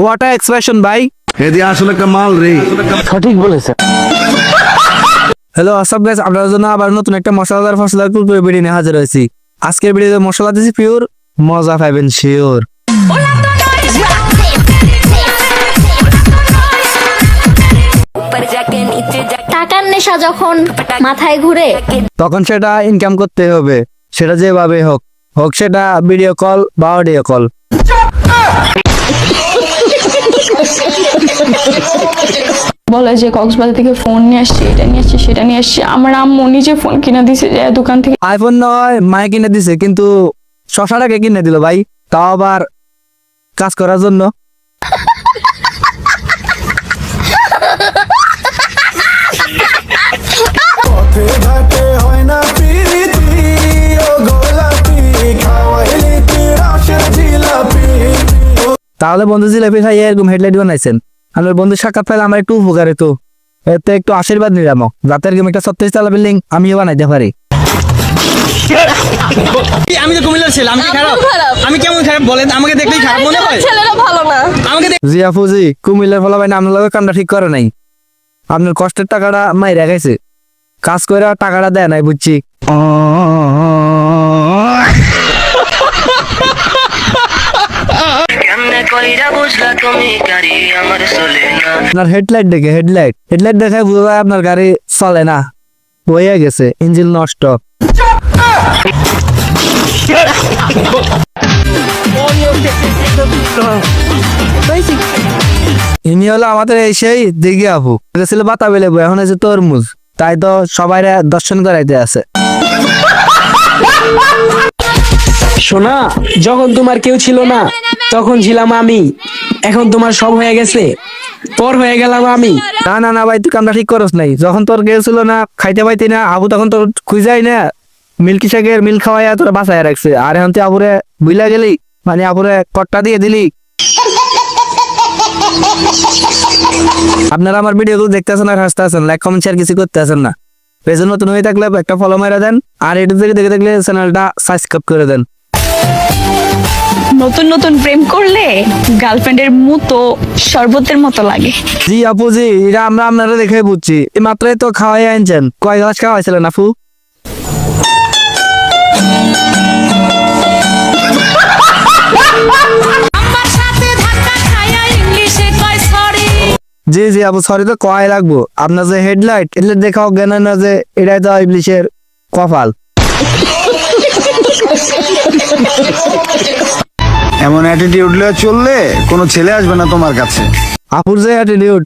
What a expression ভাই। এদি আসলে একটা মাল রে। সঠিক বলেছেন। হ্যালো আসাব গাইস, আপনাদের জন্য আবার নতুন একটা মশলাদার ফসলার কুরকুরে ভিডিও নিয়ে হাজির হয়েছি। আজকের ভিডিওতে মশলা দিয়েছি পিওর, মজা পাবেন শিওর। টাকার নেশা যখন মাথায় ঘুরে তখন সেটা ইনকাম করতে হবে, সেটা যেভাবে হোক, হোক সেটা ভিডিও কল বা অডিও কল। বলে যে কক্সবাজার থেকে ফোন নিয়ে আসছি, এটা নিয়ে আসছি, সেটা নিয়ে আসছি। আমার আম্মু নিজে ফোন কিনে দিছে যে দোকান থেকে। আইফোন নয় মায়ে কিনে দিছে, কিন্তু শশাটাকে কিনে দিল ভাই, তাও আবার কাজ করার জন্য। তাহলে বন্ধু জিলাপি খাইয়ে এরকম হেডলাইট বানাইছেন। আমার বন্ধু সাক্ষাৎ পাইলে আমার একটু উপকার হতো, এতে একটু আশীর্বাদ নিলাম, যাতে এরকম একটা 36 তলা বিল্ডিং আমিও বানাইতে পারি। আমি তো কুমিল্লার ছেলে, আমি কি খারাপ? আমি কেমন খারাপ বলেন? আমাকে দেখলেই খারাপ মনে হয়? ছেলেরা ভালো না। আমাকে জি আপুজি, কুমিল্লার ফলা ভাই আপনার লগে কামটা ঠিক করে নাই। আপনার কষ্টের টাকাটা মাইরা গেছে, কাজ করে টাকাটা দেয় নাই বুঝছি। আপনার হেডলাইট দেখে বুঝা যায় আপনার গাড়ি চলে না, হয়ে গেছে, ইঞ্জিন নষ্ট। ইনি হলো আমাদের এই সেই দিঘি আপু, ছিল বাতাবি লেবু, এখন হয়েছে তরমুজ, তাই তো সবাই দর্শন করাইতে আছে। সোনা, যখন তোমার কেউ ছিল না তখন ছিলাম আমি, এখন তোমার সব হয়ে গেছে, পর হয়ে গেলাম আমি। না না না ভাই, তুই কামটা ঠিক করস নাই। যখন তোর কেউ ছিল না, খাইতে পাইতি না, আবু তখন তোর খুঁজাই না মিল্কি শেকের মিল খাওয়াইয়া তোরা বাঁচাই রাখছে। আর এখন তুই আবুরে বুইলা গেলি, মানে আবুরে কট্টা দিয়ে দিলি। আপনারা আমার ভিডিওগুলো দেখতে আছেন আর হাসতে আছেন, লাইক কমেন্ট শেয়ার কিছু করতে আছেন না। পেজে নতুন হয়ে থাকলে একটা ফলো মেরে দেন, আর ইউটিউব থেকে দেখে থাকলে চ্যানেলটা সাবস্ক্রাইব করে দেন। নতুন নতুন প্রেম করলে গার্লফ্রেন্ডের মতো শরবতের মতো লাগে। জি আপু জি, এটা আমরা আপনারা দেখে বুঝছি। এই মাত্রই তো খাওয়াই আনছেন, কয় গ্লাস খাওয়াইছিলেন আপু? জি জি আপু, সরি তো কয় লাগবো। আপনার যে হেডলাইট দেখা অজ্ঞান না যে এটাই তো ইবলিশের কপাল। এমন অ্যাটিটিউড নিয়ে চললে কোনো ছেলে আসবে না তোমার কাছে। আপুর যে অ্যাটিটিউড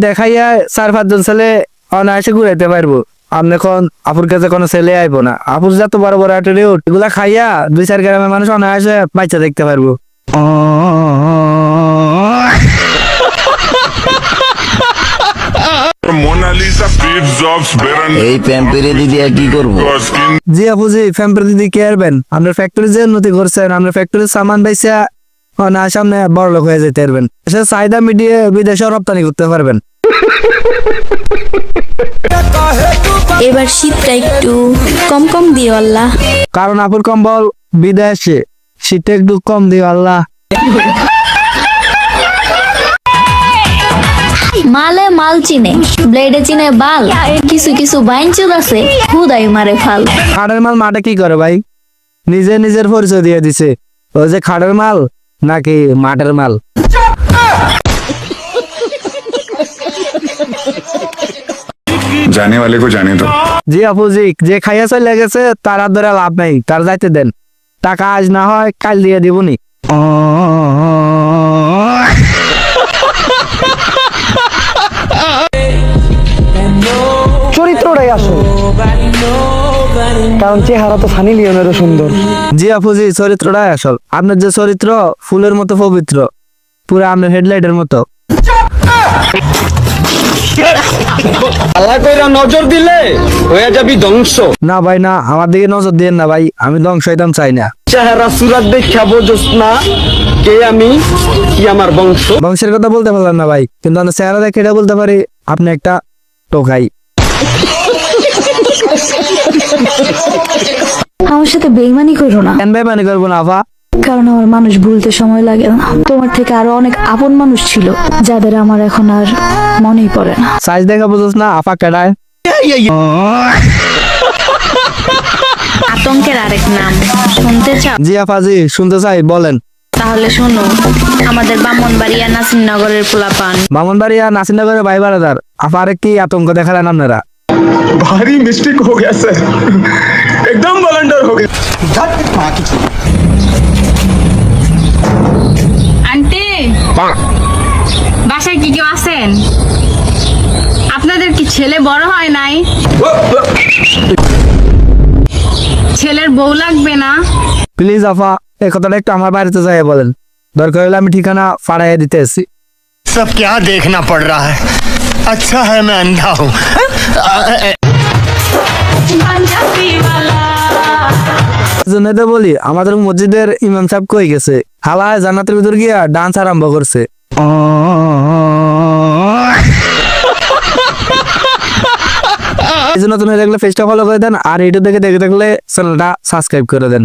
দেখাইয়া 4-5 জন ছেলে অনায়াসে ঘুরাইতে পারবো। আপনি এখন আপুর কাছে কোনো ছেলে আইবো না। আপুর যত বড় বড় অ্যাটিটিউড, এগুলা খাইয়া 2-4 গ্রামের মানুষ অনায়াসে বাচ্চা দেখতে পারবো। এই প্যাম্পেরে দিদি আর কি করবো? জি আপু জি, ফ্যাম্পের দিদি কে আরবেন? আপনার ফ্যাক্টরি যে উন্নতি করছেন, আপনার ফ্যাক্টরির সামান বাইসা না সামনে বড় লোক হয়ে যেতে পারবেন। সে চাহিদা মিডিয়ে বিদেশে রপ্তানি করতে পারবেন। এবার শীতটা একটু কম কম দিও আল্লাহ। কারণ আপুর কম্বল বিদেশে, শীতটা একটু কম দিও আল্লাহ। মালে মাল চিনে, ব্লেডে চিনে বাল, কিছু কিছু বাইনচুদ আছে হুদাই মারে ফাল। খাটের মাল মাঠে কি করে ভাই? নিজে নিজের পরিচয় দিয়ে দিছে, ও যে খাটের মাল নাকি মাঠের মাল। জানে वाले को जाने दो। জি আপু জি, যে খাইয়া চলে গেছে তার আর ধরে লাভ নাই, তার যাইতে দেন। টাকা আজ না হয় কাল দিয়ে দিবনি। চরিত্রটাই আসল, কারণ চেহারা তো সানি লিওনেরও সুন্দর। জি আপু জি, চরিত্রটাই আসল। আপনার যে চরিত্র ফুলের মতো পবিত্র, পুরো আপনার হেডলাইটের মতো। আল্লাহ কইরা নজর দিলে হয়ে যাবি ধ্বংস। না ভাই না, আমার দিকে নজর দিয়েন না ভাই, আমি ধ্বংস হইতাম চাই না। চেহারা সুরাত দেখা বোঝস না কে আমি, কি আমার বংশ। বংশের কথা বলতে পারলাম না ভাই, কিন্তু আমি চেহারা দেখে এটা বলতে পারি আপনি একটা টোকাই। আমার সাথে বেইমানি করো না। কেন বেইমানি করবো না আফা? কারণ আমার মানুষ ভুলতে সময় লাগে না। তোমার থেকে আরো অনেক আপন মানুষ ছিল যাদের আমার এখন আর মনেই পড়ে না। সাইজ দেখা বুঝোস না আপা কেডায়? আতঙ্কের আরেক নাম শুনতে চাও? জি আপা জি, শুনতে চাই, বলেন। তাহলে শোনো, আমাদের ব্রাহ্মণবাড়িয়া নাসিরনগরের পোলাপান। ব্রাহ্মণবাড়িয়া নাসিরনগরের ভাই বারাদার আপা আরে কি আতঙ্ক দেখালেন আপনারা? भारी मिस्टेक हो गया सर, एकदम ब्लंडर हो गया। আন্টি বাসায় কি কেউ আছেন? আপনাদের কি ছেলে বড় হয় নাই? ছেলের বউ লাগবে না? প্লিজ আপা এই কথাটা একটু আমার বাড়িতে যাই বলেন, দরকার হলে আমি ঠিকানা পাঠাইয়া দিতে এসেছি। सब क्या देखना पड़ रहा है, अच्छा है मैं अंधा हूँ। জন্য তো বলি আমাদের মসজিদের ইমাম সাহেব কই গেছে, হালায় জান্নাতের ভিতর গিয়া ডান্স আরম্ভ করছে। এই জন্য তুমি দেখলে পেজটা ফলো করে দেন, আর ইউটিউব দেখে দেখলে চ্যানেলটা সাবস্ক্রাইব করে দেন।